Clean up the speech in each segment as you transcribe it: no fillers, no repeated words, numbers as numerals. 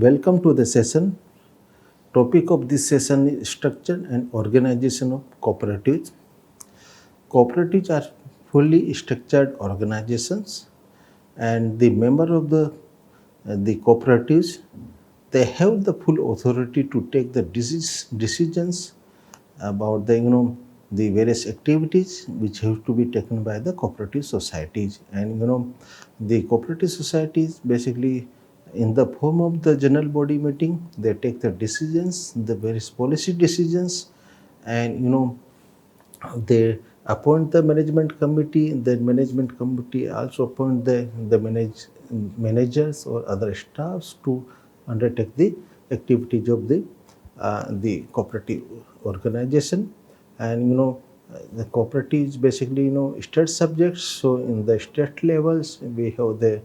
Welcome to the session. Topic of this session is structure and organization of cooperatives. Cooperatives are fully structured organizations, and the member of the cooperatives, they have the full authority to take the decisions about the various activities which have to be taken by the cooperative societies. And the cooperative societies basically, in the form of the general body meeting, they take the decisions, the various policy decisions. And they appoint the management committee. The management committee also appoint the managers or other staffs to undertake the activities of the cooperative organization. And the cooperatives basically state subjects. So in the state levels we have the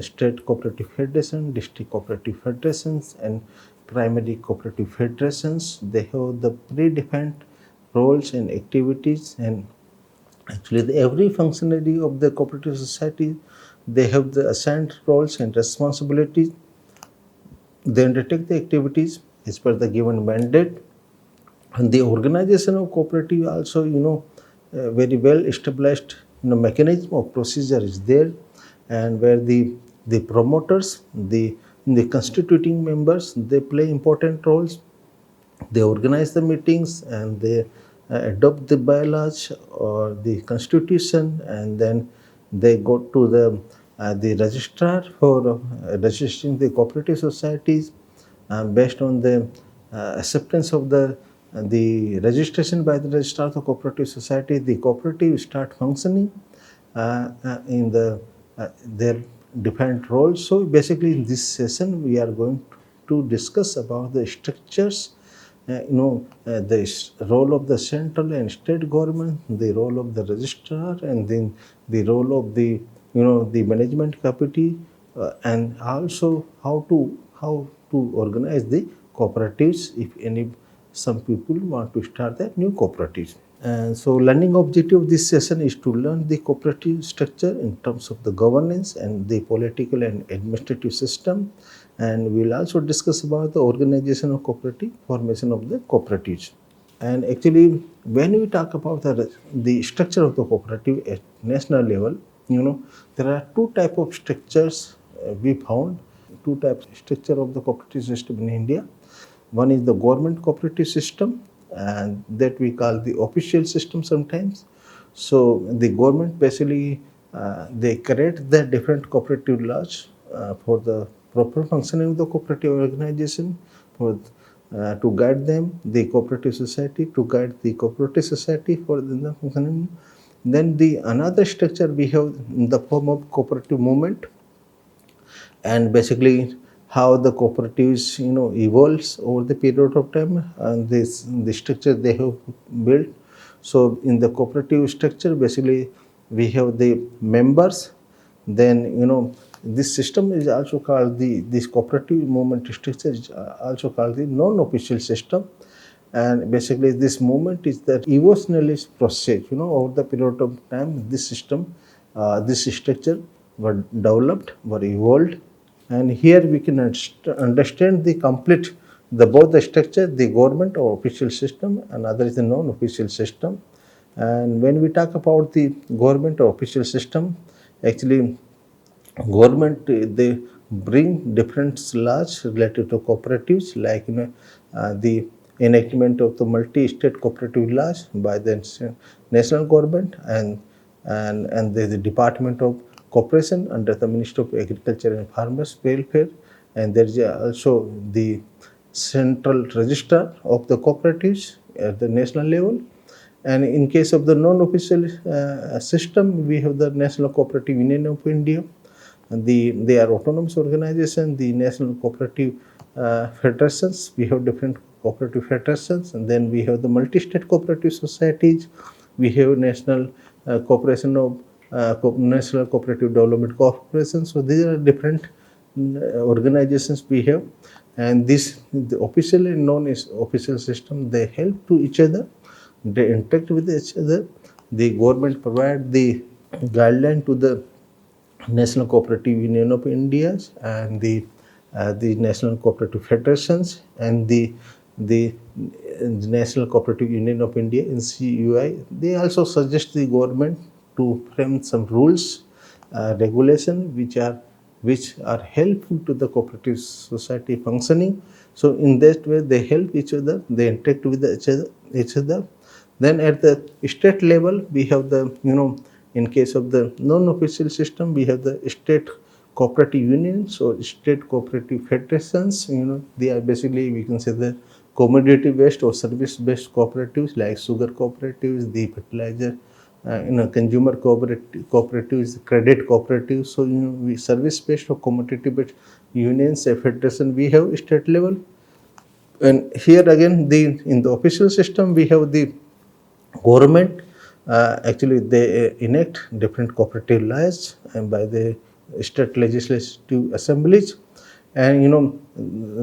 state cooperative federation, district cooperative federations, and primary cooperative federations. They have the predefined roles and activities. And actually every functionary of the cooperative society, they have the assigned roles and responsibilities. They undertake the activities as per the given mandate. And the organization of cooperative also, very well established mechanism of procedure is there. And where the promoters, the constituting members, they play important roles. They organize the meetings, and they adopt the bylaws or the constitution. And then they go to the registrar for registering the cooperative societies. Based on the acceptance of the registration by the registrar of the cooperative society, the cooperative start functioning in their defined roles. So basically in this session we are going to discuss about the structures, the role of the central and state government, the role of the registrar, and then the role of the management committee, and also how to organize the cooperatives if some people want to start their new cooperatives. And so learning objective of this session is to learn the cooperative structure in terms of the governance and the political and administrative system. And we'll also discuss about the organization of cooperative, formation of the cooperatives. And actually, when we talk about the structure of the cooperative at national level, there are two type of structures we found. Two types of structure of the cooperative system in India. One is the government cooperative system, and that we call the official system sometimes. So the government basically they create the different cooperative laws for the proper functioning of the cooperative organization, for to guide them, the cooperative society, to guide the cooperative society for the functioning. Then the another structure we have in the form of cooperative movement. And basically how the cooperatives evolves over the period of time, and the structure they have built. So in the cooperative structure basically we have the members. Then this system is also called this cooperative movement structure is also called the non-official system. And basically this movement is the evolutionary process. Over the period of time this system, this structure were developed, were evolved. And here we can understand the complete both the structure, the government or official system, and other is the non-official system. And when we talk about the government or official system, actually government they bring different laws related to cooperatives, like the enactment of the multi-state cooperative laws by the national government, and the Department of Cooperation under the Ministry of Agriculture and Farmers Welfare. And there is also the central register of the cooperatives at the national level. And in case of the non-official system, we have the National Cooperative Union of India. And they are autonomous organization. The National Cooperative Federations, we have different cooperative federations. And then we have the multi-state cooperative societies. We have National Corporation of National Cooperative Development Corporation. So these are different organizations we have. And the official and non-official system, they help to each other. They interact with each other. The government provide the guideline to the National Cooperative Union of India, and the the National Cooperative Federations, and the National Cooperative Union of India (NCUI). They also suggest the government to frame some rules, regulation which are helpful to the cooperative society functioning. So in that way, they help each other, they interact with each other. Then at the state level, we have the, in case of the non-official system, we have the state cooperative unions or state cooperative federations. They are basically, we can say, the commodity-based or service-based cooperatives like sugar cooperatives, the fertilizer, consumer cooperatives, credit cooperatives. So, we service-based or commodity-based unions, a federation we have state level. And here again, in the official system, we have the government. Actually, they enact different cooperative laws and by the state legislative assemblies. And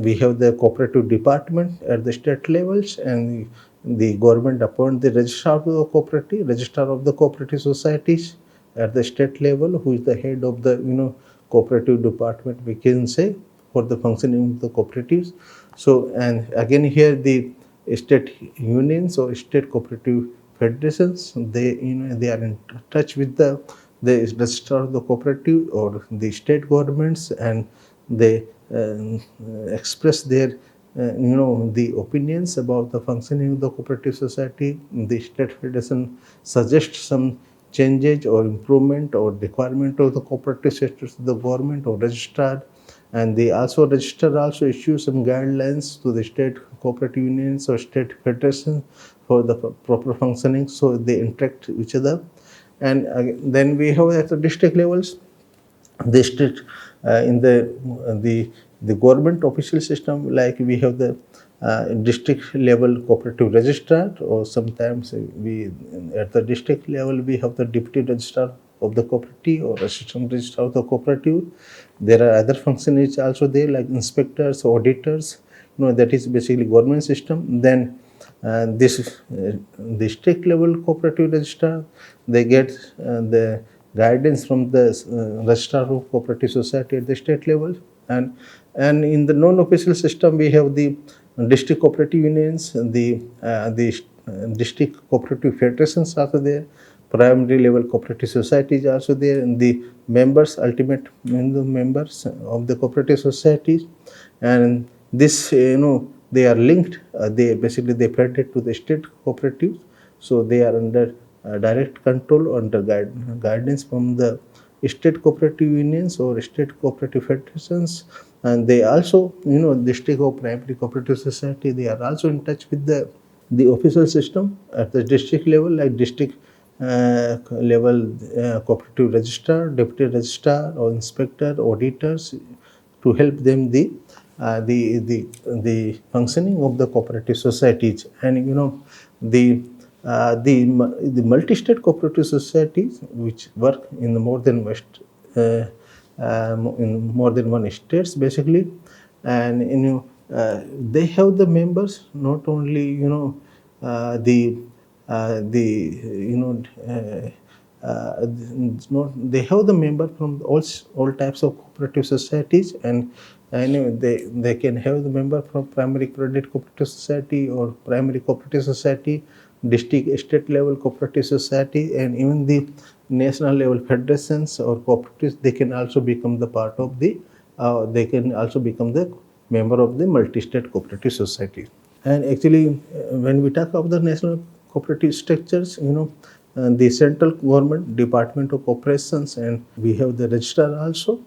we have the cooperative department at the state levels, and the government appoint the registrar of the cooperative societies at the state level, who is the head of the cooperative department, we can say, for the functioning of the cooperatives. So, and again here, the state unions or state cooperative federations, they are in touch with the registrar of the cooperative or the state governments, and they express their the opinions about the functioning of the cooperative society. The state federation suggests some changes or improvement or requirement of the cooperative sector to the government or registrar. And they also register also issue some guidelines to the state cooperative unions or state federations for the proper functioning, so they interact with each other. And then we have at the district levels, the state, in the government official system, like we have the district level cooperative registrar, or sometimes we at the district level we have the deputy registrar of the cooperative or assistant registrar of the cooperative. There are other functionaries also there, like inspectors, auditors. That is basically government system. Then this district level cooperative registrar, they get the guidance from the registrar of cooperative society at the state level. And in the non-official system, we have the district cooperative unions, the district cooperative federations also there, primary level cooperative societies also there, and the members, ultimate members of the cooperative societies. And this, they are linked. They basically they fed to the state cooperatives, so they are under direct control, under guidance from the state cooperative unions or state cooperative federations. And they also, district or primary cooperative society, they are also in touch with the official system at the district level, like district level cooperative registrar, deputy registrar, or inspector, auditors, to help them the functioning of the cooperative societies. And the multi-state cooperative societies, which work in the more than in more than one states basically. And they have the members, not only the they have the member from all types of cooperative societies. And they can have the member from primary credit cooperative society or primary cooperative society, district state level cooperative society, and even the national level federations or cooperatives. They can also become the part of the they can also become the member of the multi-state cooperative society. And actually, when we talk of the national cooperative structures, the central government department of corporations, and we have the registrar also.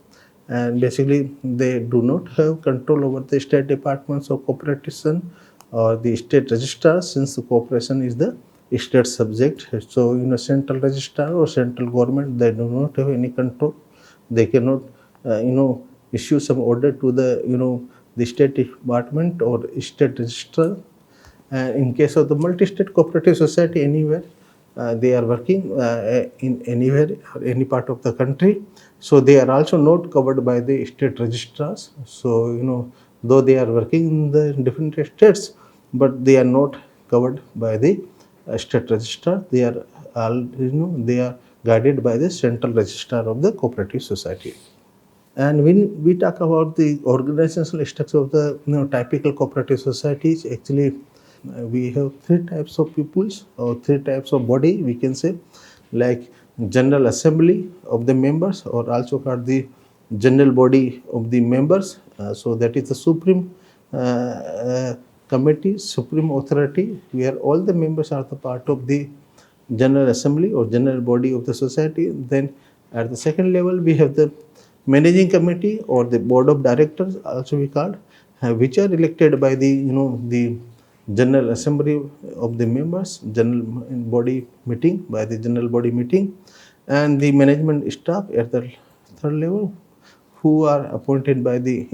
And basically, they do not have control over the state departments of cooperation or the state registrar, since the corporation is the state subject. So, central registrar or central government, they do not have any control. They cannot, issue some order to the state department or state registrar. In case of the multi-state cooperative society, anywhere they are working in anywhere or any part of the country, so they are also not covered by the state registrars. So though they are working in the different states, but they are not covered by the state registrar. They are all they are guided by the central registrar of the cooperative society. And when we talk about the organizational structure of the typical cooperative societies, actually we have three types of peoples or three types of body, we can say, like general assembly of the members, or also called the general body of the members. So that is the supreme committee, supreme authority, where all the members are the part of the general assembly or general body of the society. Then at the second level we have the managing committee or the board of directors, also we called, which are elected by the the general assembly of the members, general body meeting, by the general body meeting. And the management staff at the third level, who are appointed by the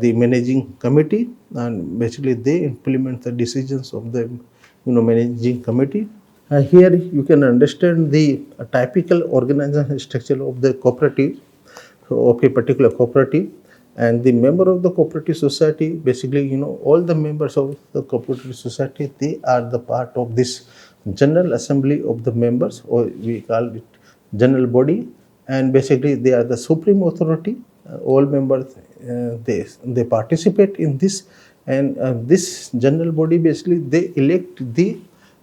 the managing committee, and basically they implement the decisions of the managing committee. Here you can understand the typical organizational structure of the cooperative, of a particular cooperative. And the member of the cooperative society, basically all the members of the cooperative society, they are the part of this general assembly of the members, or we call it general body. And basically they are the supreme authority. All members, they participate in this. And this general body, basically they elect the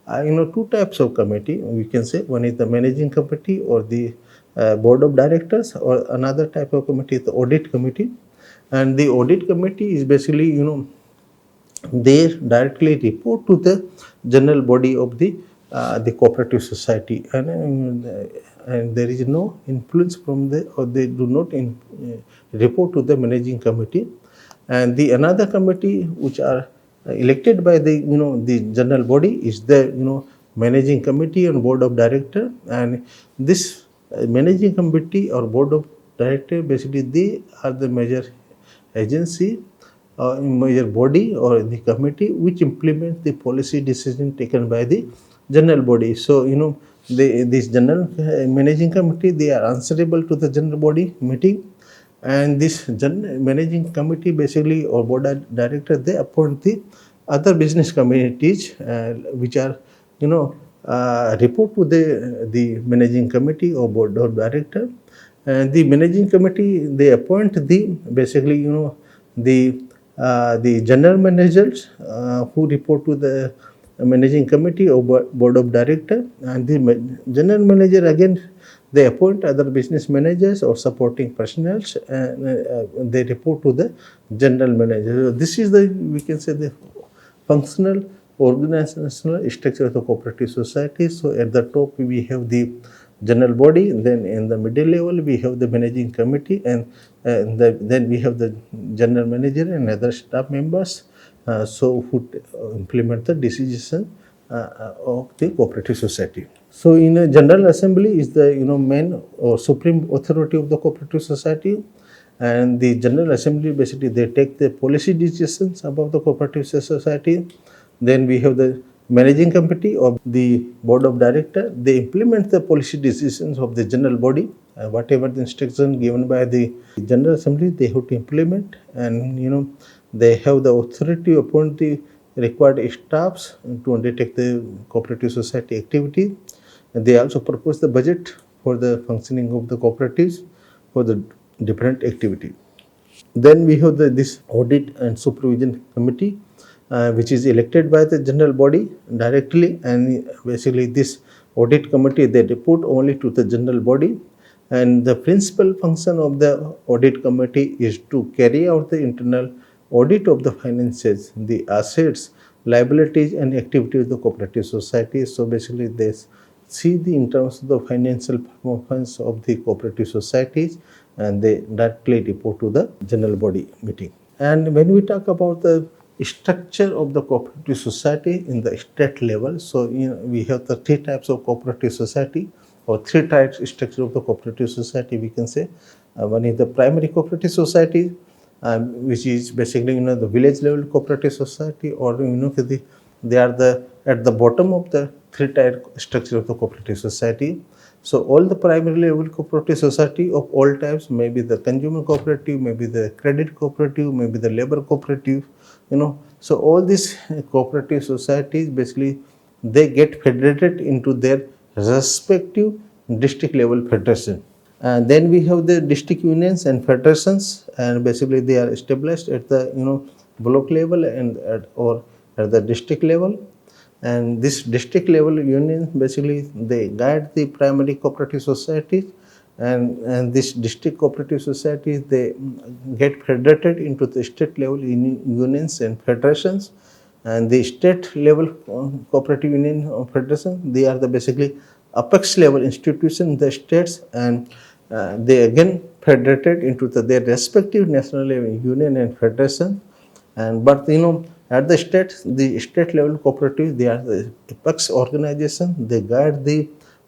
two types of committee, we can say. One is the managing committee or the board of directors, or another type of committee is the audit committee. And the audit committee is basically they directly report to the general body of the cooperative society. And there is no influence from the, or they do not report to the managing committee. And the another committee which are elected by the the general body is the managing committee and board of director. And this managing committee or board of director, basically they are the major agency, major body or the committee which implement the policy decision taken by the general body. So this general managing committee, they are answerable to the general body meeting. And this managing committee, basically, or board of director, they appoint the other business committees, which are report to the managing committee or board of director. And the managing committee, they appoint the, basically the general managers, who report to the managing committee or board of director. And the general manager, again, they appoint other business managers or supporting personnel, and they report to the general manager. So this is the, we can say, the functional organizational structure of the cooperative society. So at the top we have the general body, and then in the middle level we have the managing committee, and then we have the general manager and other staff members, so who implement the decision of the cooperative society. So in a general assembly is the main or supreme authority of the cooperative society. And the general assembly, basically they take the policy decisions about the cooperative society. Then we have the managing committee of the board of director, they implement the policy decisions of the general body. Whatever the instruction given by the general assembly, they have to implement. And they have the authority to appoint the required staffs to undertake the cooperative society activity. And they also propose the budget for the functioning of the cooperatives for the different activity. Then we have this audit and supervision committee, which is elected by the general body directly. And basically this audit committee, they report only to the general body. And the principal function of the audit committee is to carry out the internal audit of the finances, the assets, liabilities and activities of the cooperative society. So basically they see the in terms of the financial performance of the cooperative societies, and they directly report to the general body meeting. And when we talk about the structure of the cooperative society in the state level, so we have the three types of cooperative society, or three types structure of the cooperative society, we can say. One is the primary cooperative society, which is basically the village level cooperative society, or they are the at the bottom of the three-tier structure of the cooperative society. So all the primary level cooperative society of all types, maybe the consumer cooperative, maybe the credit cooperative, maybe the labor cooperative, So all these cooperative societies, basically they get federated into their respective district level federation. And then we have the district unions and federations, and basically they are established at the block level and or at the district level. And this district level union basically they guide the primary cooperative societies, and this district cooperative societies they get federated into the state level unions and federations. And the state level cooperative union or federation, they are the basically apex level institution in the states, and they again federated into their respective national level union and federation. And but at the state level cooperative, they are the apex organization. They guide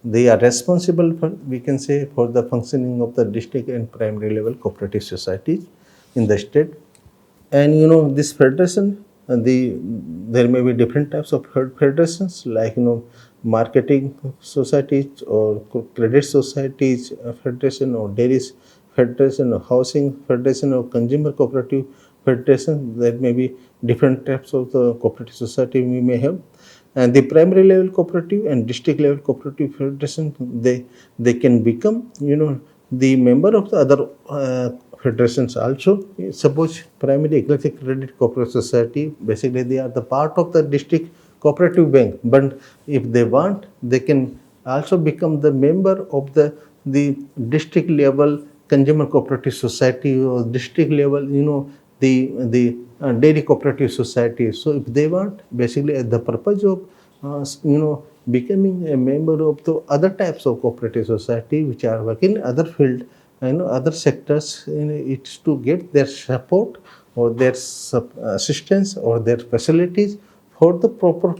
they are responsible for, we can say, for the functioning of the district and primary level cooperative societies in the state. And this federation, there may be different types of federations, like marketing societies or credit societies federation, or dairy federation, or housing federation, or consumer cooperative federation. There may be different types of the cooperative society we may have. And the primary level cooperative and district level cooperative federation, they can become the member of the other federations also. Suppose primary agricultural credit cooperative society, basically they are the part of the district cooperative bank, but if they want, they can also become the member of the district level consumer cooperative society, or district level the dairy cooperative society. So if they want, basically the purpose of becoming a member of the other types of cooperative society which are working in other field, other sectors, it's to get their support or their assistance or their facilities for the proper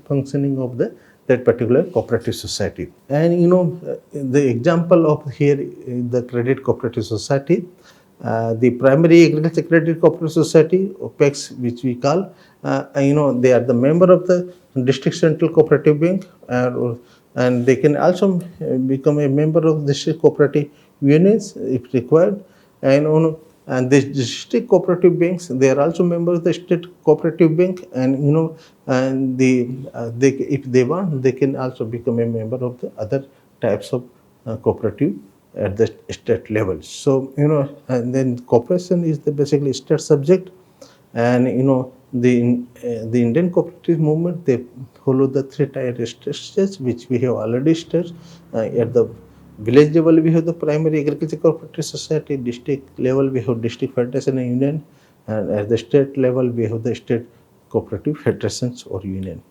functioning of that particular cooperative society. And the example of here in the credit cooperative society, the primary agriculture credit cooperative society, OPEX, which we call, they are the member of the district central cooperative bank, and they can also become a member of district cooperative unions if required. And the district cooperative banks, they are also members of the state cooperative bank, and and they, if they want, they can also become a member of the other types of cooperative at the state level. So and then cooperation is the basically state subject. And the Indian cooperative movement, they follow the three-tier structures which we have already studied. At the village level, we have the primary agriculture cooperative society. District level, we have district federation and union, and at the state level, we have the state cooperative federations or union.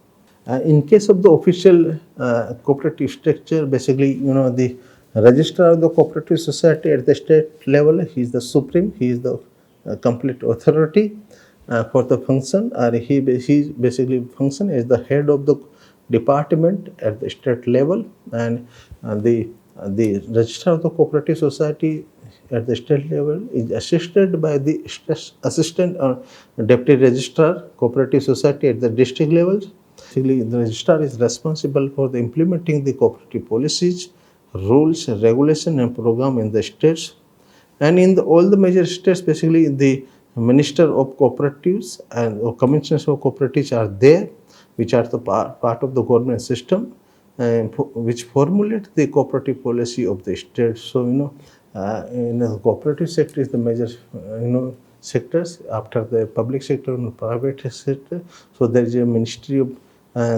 In case of the official cooperative structure, basically, the registrar of the cooperative society at the state level, he is the supreme, he is the complete authority for the function, or he basically function as the head of the department at the state level. And the registrar of the cooperative society at the state level is assisted by the assistant or deputy registrar cooperative society at the district level. Basically, the registrar is responsible for the implementing the cooperative policies, rules, regulation, and program in the states. And in all the major states, basically the minister of cooperatives and commissioners of cooperatives are there, which are the part of the government system, which formulate the cooperative policy of the state. So in the cooperative sector is the major sectors after the public sector and private sector. So there is a ministry of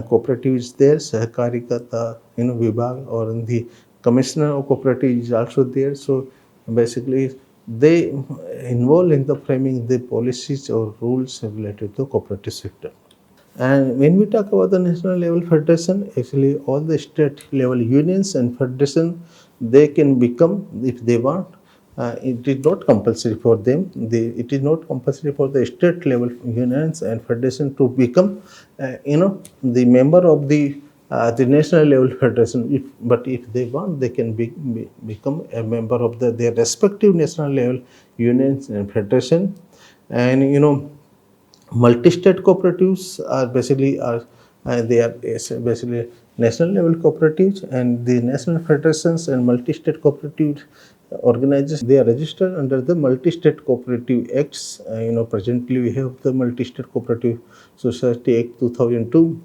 cooperative is there, Sahakarikata Vibhag, or in the commissioner of cooperative is also there. So basically they involve in the framing the policies or rules related to cooperative sector. And when we talk about the national level federation, actually all the state level unions and federation, they can become if they want. It is not compulsory for them. It is not compulsory for the state level unions and federation to become, the member of the national level federation. But if they want, they can become a member of their respective national level unions and federation. And multi-state cooperatives are basically they are basically national level cooperatives, and the national federations and multi-state cooperative organizations, they are registered under the multi-state cooperative acts. Presently we have the multi-state cooperative society act 2002,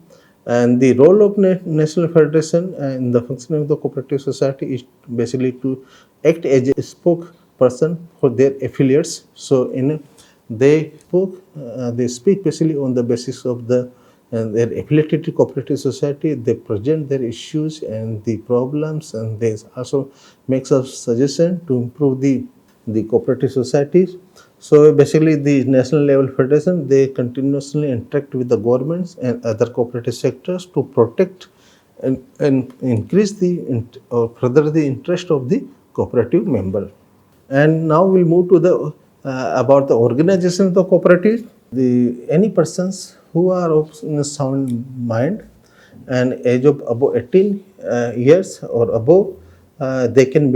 And the role of National Federation in the functioning of the cooperative society is basically to act as a spokesperson for their affiliates. So, they speak basically on the basis of their affiliated to cooperative society. They present their issues and the problems, and they also make a suggestion to improve the cooperative societies. So basically, the national level federation, they continuously interact with the governments and other cooperative sectors to protect and increase or further the interest of the cooperative member. And now we'll move to the about the organization of the cooperative. The any persons who are of in a sound mind and age of above 18 years or above, they can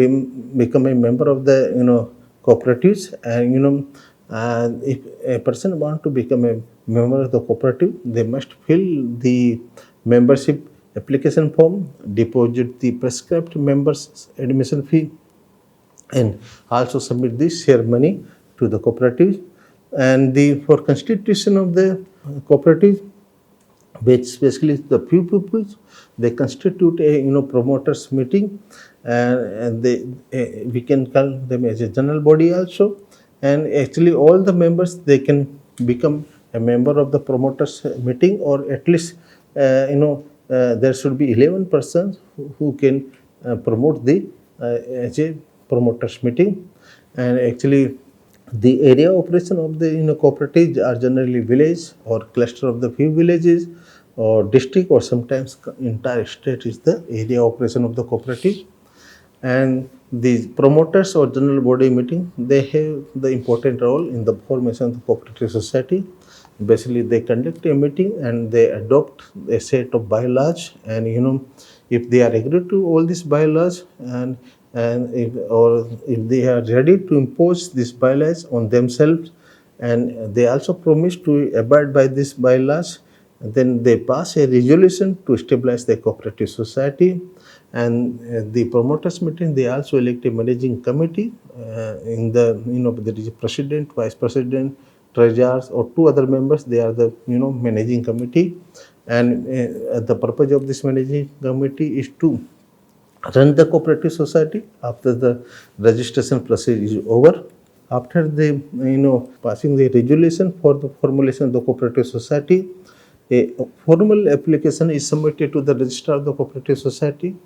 become a member of the cooperatives. And if a person want to become a member of the cooperative, they must fill the membership application form, deposit the prescribed members admission fee, and also submit the share money to the cooperative. And the for constitution of the cooperative, which basically the few people, they constitute a promoters meeting, and they we can call them as a general body also. And actually all the members, they can become a member of the promoters meeting, or at least there should be 11 persons who can promote the as a promoters meeting. And actually the area operation of the cooperatives are generally village or cluster of the few villages or district, or sometimes entire state is the area operation of the cooperative. And the promoters or general body meeting, they have the important role in the formation of the cooperative society. Basically they conduct a meeting and they adopt a set of bylaws, and if they are agreed to all these bylaws, and if they are ready to impose these bylaws on themselves, and they also promise to abide by these bylaws, then they pass a resolution to establish the cooperative society. And the promoters meeting, they also elect a managing committee. In the there is a president, vice president, treasurers, or two other members. They are the managing committee. And the purpose of this managing committee is to run the cooperative society after the registration process is over. After the passing the resolution for the formulation of the cooperative society, a formal application is submitted to the registrar of the cooperative society.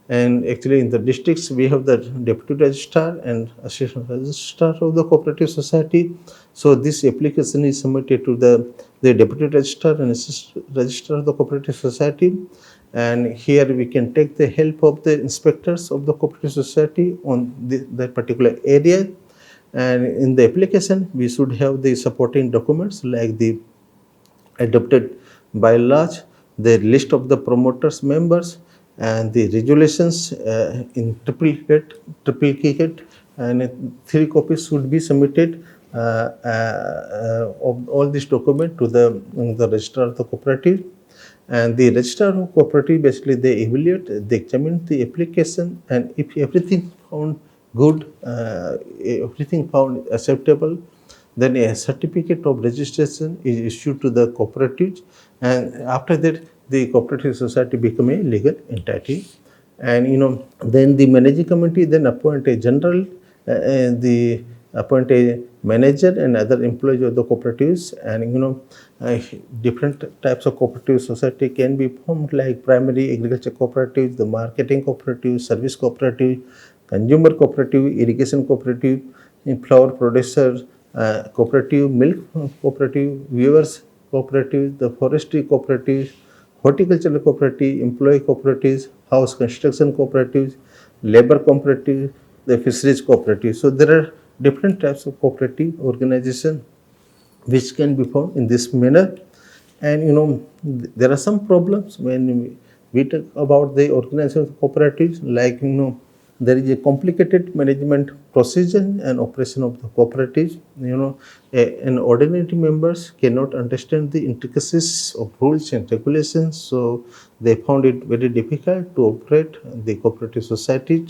And actually in the districts, we have the deputy registrar and assistant registrar of the cooperative society. So this application is submitted to the deputy registrar and assistant registrar of the cooperative society. And here we can take the help of the inspectors of the cooperative society on that particular area. And in the application, we should have the supporting documents like the adopted bylaws, the list of the promoters members, and the regulations in triplicate, and 3 copies should be submitted of all these documents to the registrar of the cooperative. And the registrar of cooperative, basically they evaluate, they examine the application, and if everything found good, everything found acceptable, then a certificate of registration is issued to the cooperatives, and after that the cooperative society become a legal entity. And then the managing committee then appoint a general, the appoint a manager and other employees of the cooperatives. And different types of cooperative society can be formed, like primary agriculture cooperative, the marketing cooperative, service cooperative, consumer cooperative, irrigation cooperative, flower producer cooperative, milk cooperative, weavers cooperative, the forestry cooperative, horticultural cooperative, employee cooperatives, house construction cooperatives, labor cooperative, the fisheries cooperative. So there are different types of cooperative organization which can be found in this manner. And there are some problems when we talk about the organization of cooperatives, like there is a complicated management procedure and operation of the cooperatives. An ordinary members cannot understand the intricacies of rules and regulations, so they found it very difficult to operate the cooperative society.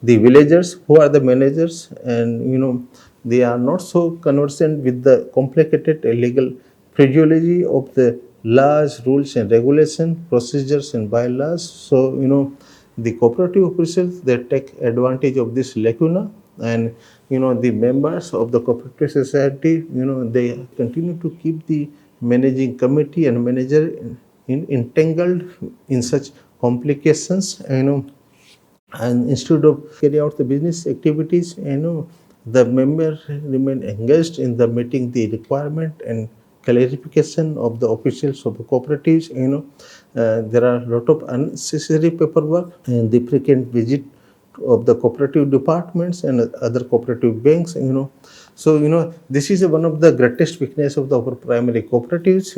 The villagers who are the managers, and they are not so conversant with the complicated legal phraseology of the laws, rules and regulation, procedures and bylaws. So, the cooperative officials, they take advantage of this lacuna, and, the members of the cooperative society, they continue to keep the managing committee and manager entangled in such complications, and instead of carry out the business activities, the member remain engaged in the meeting the requirement and clarification of the officials of the cooperatives. There are a lot of unnecessary paperwork and the frequent visit of the cooperative departments and other cooperative banks. So, this is one of the greatest weakness of the our primary cooperatives.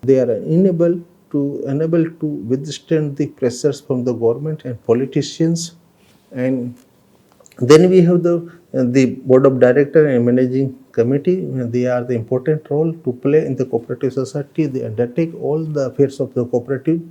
They are unable to withstand the pressures from the government and politicians. And then we have the board of director and managing committee. They are the important role to play in the cooperative society. They undertake all the affairs of the cooperative,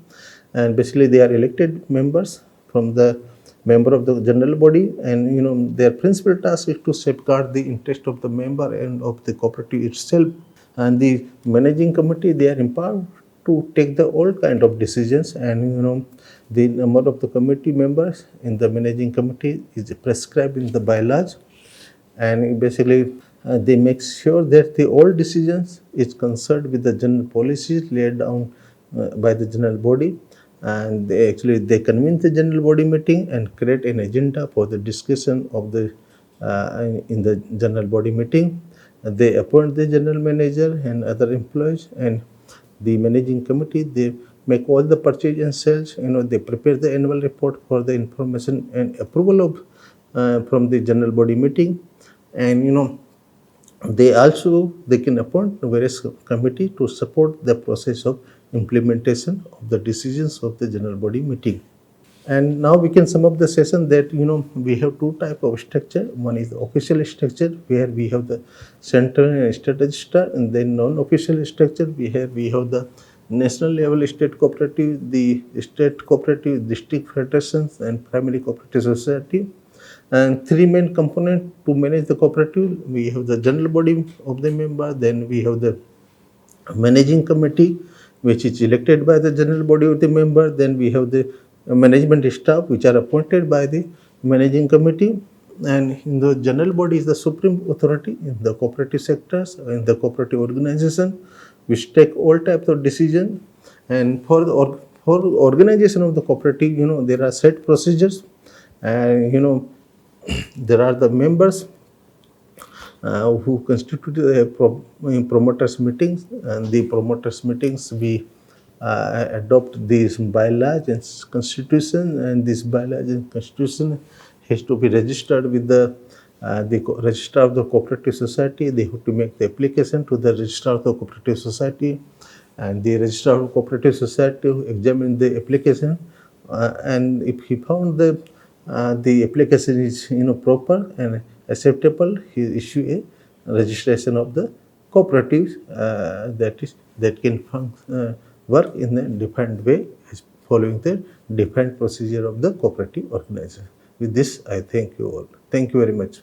and basically they are elected members from the member of the general body, and their principal task is to safeguard the interest of the member and of the cooperative itself. And the managing committee, they are empowered to take the all kind of decisions, and the number of the committee members in the managing committee is prescribed in the bylaws. And basically they make sure that the all decisions is concerned with the general policies laid down by the general body, and they convene the general body meeting and create an agenda for the discussion of the in the general body meeting. They appoint the general manager and other employees, and the managing committee, they make all the purchase and sales. They prepare the annual report for the information and approval of from the general body meeting. And they can appoint various committee to support the process of implementation of the decisions of the general body meeting. And now we can sum up the session that we have two type of structure. One is the official structure, where we have the central and state register, and then non-official structure, we have the national level state cooperative, the state cooperative, district federations, and primary cooperative society. And three main component to manage the cooperative. We have the general body of the member, then we have the managing committee, which is elected by the general body of the member. Then we have the management staff, which are appointed by the managing committee. And in the general body is the supreme authority in the cooperative sectors, in the cooperative organization, which take all types of decision. And for organization of the cooperative, there are set procedures, and there are the members who constitute promoters meetings, and the promoters meetings, we adopt these bylaws and constitution, and this bylaws and constitution has to be registered with the register of the cooperative society. They have to make the application to the register of the cooperative society, and the register of cooperative society examine the application, and if he found the application is proper and acceptable, he issue a registration of the cooperatives that can work in a defined way, following the defined procedure of the cooperative organization. With this, I thank you all. Thank you very much.